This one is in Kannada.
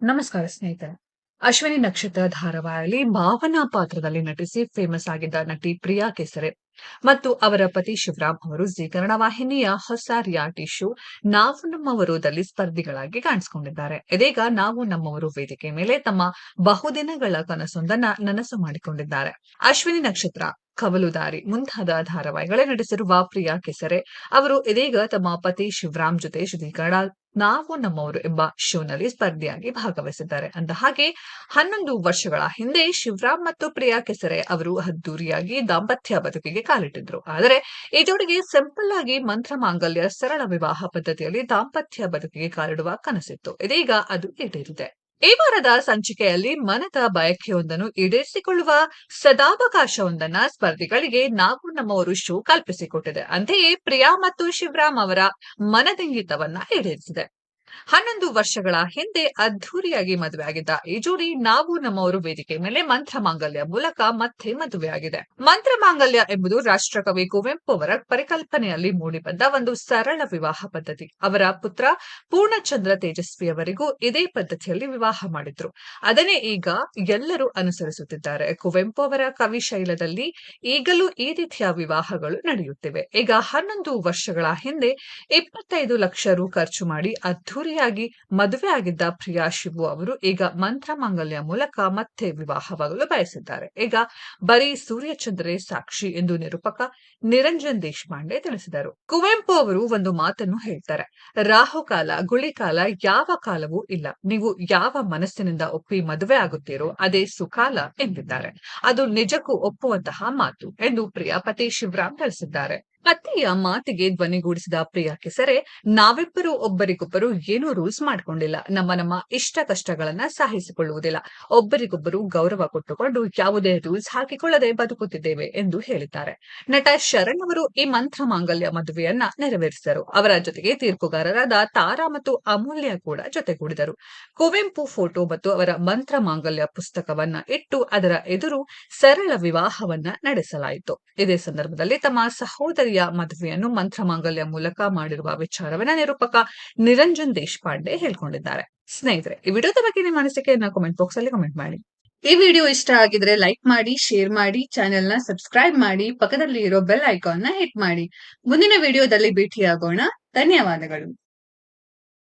ನಮಸ್ಕಾರ ಸ್ನೇಹಿತರೆ. ಅಶ್ವಿನಿ ನಕ್ಷತ್ರ ಧಾರಾವಾಹಿಯಲ್ಲಿ ಭಾವನಾ ಪಾತ್ರದಲ್ಲಿ ನಟಿಸಿ ಫೇಮಸ್ ಆಗಿದ್ದ ನಟಿ ಪ್ರಿಯಾ ಕೆಸರೆ ಮತ್ತು ಅವರ ಪತಿ ಶಿವರಾಮ್ ಅವರು ಜಿ ಕನ್ನಡ ವಾಹಿನಿಯ ಹೊಸ ರಿಯಾಲಿಟಿ ಶೋ ನಾವು ನಮ್ಮವರುದಲ್ಲಿ ಸ್ಪರ್ಧಿಗಳಾಗಿ ಕಾಣಿಸಿಕೊಂಡಿದ್ದಾರೆ. ಇದೀಗ ನಾವು ನಮ್ಮವರು ವೇದಿಕೆ ಮೇಲೆ ತಮ್ಮ ಬಹುದಿನಗಳ ಕನಸೊಂದನ್ನ ನನಸು ಮಾಡಿಕೊಂಡಿದ್ದಾರೆ. ಅಶ್ವಿನಿ ನಕ್ಷತ್ರ, ಕವಲುದಾರಿ ಮುಂತಾದ ಧಾರಾವಾಹಿಗಳೇ ನಟಿಸಿರುವ ಪ್ರಿಯಾ ಕೆಸರೆ ಅವರು ಇದೀಗ ತಮ್ಮ ಪತಿ ಶಿವರಾಮ್ ಜೊತೆ ಶ್ರೀಕರಣ ನಾವು ನಮ್ಮವರು ಎಂಬ ಶೋನಲ್ಲಿ ಸ್ಪರ್ಧಿಯಾಗಿ ಭಾಗವಹಿಸಿದ್ದಾರೆ. ಅಂದ ಹಾಗೆ 11 ವರ್ಷಗಳ ಹಿಂದೆ ಶಿವರಾಮ್ ಮತ್ತು ಪ್ರಿಯಾ ಕೆಸರೆ ಅವರು ಅದ್ದೂರಿಯಾಗಿ ದಾಂಪತ್ಯ ಬದುಕಿಗೆ ಕಾಲಿಟ್ಟಿದ್ರು. ಆದರೆ ಈ ಜೋಡಿಗೆ ಸಿಂಪಲ್ ಆಗಿ ಮಂತ್ರ ಮಾಂಗಲ್ಯ ಸರಳ ವಿವಾಹ ಪದ್ಧತಿಯಲ್ಲಿ ದಾಂಪತ್ಯ ಬದುಕಿಗೆ ಕಾಲಿಡುವ ಕನಸಿತ್ತು. ಇದೀಗ ಅದು ಈಡೇರಿದೆ. ಈ ವಾರದ ಸಂಚಿಕೆಯಲ್ಲಿ ಮನದ ಬಯಕೆಯೊಂದನ್ನು ಈಡೇರಿಸಿಕೊಳ್ಳುವ ಸದಾವಕಾಶವೊಂದನ್ನ ಸ್ಪರ್ಧಿಗಳಿಗೆ ನಾವು ನಮ್ಮವರು ಶೋ ಕಲ್ಪಿಸಿಕೊಟ್ಟಿದೆ. ಅಂತೆಯೇ ಪ್ರಿಯಾ ಮತ್ತು ಶಿವರಾಮ್ ಅವರ ಮನದಿಂಗಿತವನ್ನ ಈಡೇರಿಸಿದೆ. 11 ವರ್ಷಗಳ ಹಿಂದೆ ಅದ್ಧೂರಿಯಾಗಿ ಮದುವೆಯಾಗಿದ್ದ ಈ ಜೋಡಿ ನಾವು ನಮ್ಮವರು ವೇದಿಕೆ ಮೇಲೆ ಮಂತ್ರ ಮಾಂಗಲ್ಯ ಮೂಲಕ ಮತ್ತೆ ಮದುವೆಯಾಗಿದೆ. ಮಂತ್ರ ಮಾಂಗಲ್ಯ ಎಂಬುದು ರಾಷ್ಟ್ರಕವಿ ಕುವೆಂಪು ಅವರ ಪರಿಕಲ್ಪನೆಯಲ್ಲಿ ಮೂಡಿಬಂದ ಒಂದು ಸರಳ ವಿವಾಹ ಪದ್ಧತಿ. ಅವರ ಪುತ್ರ ಪೂರ್ಣಚಂದ್ರ ತೇಜಸ್ವಿಯವರಿಗೂ ಇದೇ ಪದ್ಧತಿಯಲ್ಲಿ ವಿವಾಹ ಮಾಡಿದ್ರು. ಅದನ್ನೇ ಈಗ ಎಲ್ಲರೂ ಅನುಸರಿಸುತ್ತಿದ್ದಾರೆ. ಕುವೆಂಪು ಅವರ ಕವಿ ಶೈಲದಲ್ಲಿ ಈಗಲೂ ಈ ರೀತಿಯ ವಿವಾಹಗಳು ನಡೆಯುತ್ತಿವೆ. ಈಗ 11 ವರ್ಷಗಳ ಹಿಂದೆ 25 ಲಕ್ಷ ರು ಖರ್ಚು ಮಾಡಿ ಅದ್ಧೂರಿಯಾಗಿ ಮದುವೆಯಾಗಿದ್ದ ಪ್ರಿಯಾ ಶಿವು ಅವರು ಈಗ ಮಂತ್ರ ಮಾಂಗಲ್ಯ ಮೂಲಕ ಮತ್ತೆ ವಿವಾಹವಾಗಲು ಬಯಸಿದ್ದಾರೆ. ಈಗ ಬರೀ ಸೂರ್ಯಚಂದ್ರೇ ಸಾಕ್ಷಿ ಎಂದು ನಿರೂಪಕ ನಿರಂಜನ್ ದೇಶಪಾಂಡೆ ತಿಳಿಸಿದರು. ಕುವೆಂಪು ಅವರು ಒಂದು ಮಾತನ್ನು ಹೇಳ್ತಾರೆ, ರಾಹುಕಾಲ ಗುಳಿಕಾಲ ಯಾವ ಕಾಲವೂ ಇಲ್ಲ. ನೀವು ಯಾವ ಮನಸ್ಸಿನಿಂದ ಒಪ್ಪಿ ಮದುವೆ ಆಗುತ್ತೀರೋ ಅದೇ ಸುಕಾಲ ಎಂದಿದ್ದಾರೆ. ಅದು ನಿಜಕ್ಕೂ ಒಪ್ಪುವಂತಹ ಮಾತು ಎಂದು ಪ್ರಿಯಾ ಪತಿ ಶಿವರಾಮ್ ತಿಳಿಸಿದ್ದಾರೆ. ಪತಿಯ ಮಾತಿಗೆ ಧ್ವನಿಗೂಡಿಸಿದ ಪ್ರಿಯಾ ಕೆಸರೆ, ನಾವಿಬ್ಬರು ಒಬ್ಬರಿಗೊಬ್ಬರು ಏನೂ ರೂಲ್ಸ್ ಮಾಡ್ಕೊಂಡಿಲ್ಲ. ನಮ್ಮ ಇಷ್ಟ ಕಷ್ಟಗಳನ್ನ ಸಹಿಸಿಕೊಳ್ಳುವುದಿಲ್ಲ. ಒಬ್ಬರಿಗೊಬ್ಬರು ಗೌರವ ಕೊಟ್ಟುಕೊಂಡು ಯಾವುದೇ ರೂಲ್ಸ್ ಹಾಕಿಕೊಳ್ಳದೆ ಬದುಕುತ್ತಿದ್ದೇವೆ ಎಂದು ಹೇಳಿದ್ದಾರೆ. ನಟ ಶರಣ್ ಅವರು ಈ ಮಂತ್ರ ಮಾಂಗಲ್ಯ ಮದುವೆಯನ್ನ ನೆರವೇರಿಸಿದರು. ಅವರ ಜೊತೆಗೆ ತೀರ್ಪುಗಾರರಾದ ತಾರಾ ಮತ್ತು ಅಮೂಲ್ಯ ಕೂಡ ಜೊತೆಗೂಡಿದರು. ಕುವೆಂಪು ಫೋಟೋ ಮತ್ತು ಅವರ ಮಂತ್ರ ಮಾಂಗಲ್ಯ ಪುಸ್ತಕವನ್ನ ಇಟ್ಟು ಅದರ ಎದುರು ಸರಳ ವಿವಾಹವನ್ನ ನಡೆಸಲಾಯಿತು. ಇದೇ ಸಂದರ್ಭದಲ್ಲಿ ತಮ್ಮ ಸಹೋದರಿಯ ಮದುವೆಯನ್ನು ಮಂತ್ರ ಮಾಂಗಲ್ಯ ಮೂಲಕ ಮಾಡಿರುವ ವಿಚಾರವನ್ನ ನಿರೂಪಕ ನಿರಂಜನ್ ದೇಶಪಾಂಡೆ ಹೇಳ್ಕೊಂಡಿದ್ದಾರೆ. ಸ್ನೇಹಿತರೆ, ಈ ವಿಡಿಯೋದ ಬಗ್ಗೆ ನಿಮ್ಮ ಅನಿಸಿಕೆಯನ್ನ ಕಾಮೆಂಟ್ ಬಾಕ್ಸ್ ಅಲ್ಲಿ ಕಾಮೆಂಟ್ ಮಾಡಿ. ಈ ವಿಡಿಯೋ ಇಷ್ಟ ಆಗಿದ್ರೆ ಲೈಕ್ ಮಾಡಿ, ಶೇರ್ ಮಾಡಿ, ಚಾನೆಲ್ ನ ಸಬ್ಸ್ಕ್ರೈಬ್ ಮಾಡಿ, ಪಕ್ಕದಲ್ಲಿ ಇರೋ ಬೆಲ್ ಐಕಾನ್ ನ ಹಿಟ್ ಮಾಡಿ. ಮುಂದಿನ ವಿಡಿಯೋದಲ್ಲಿ ಭೇಟಿಯಾಗೋಣ. ಧನ್ಯವಾದಗಳು.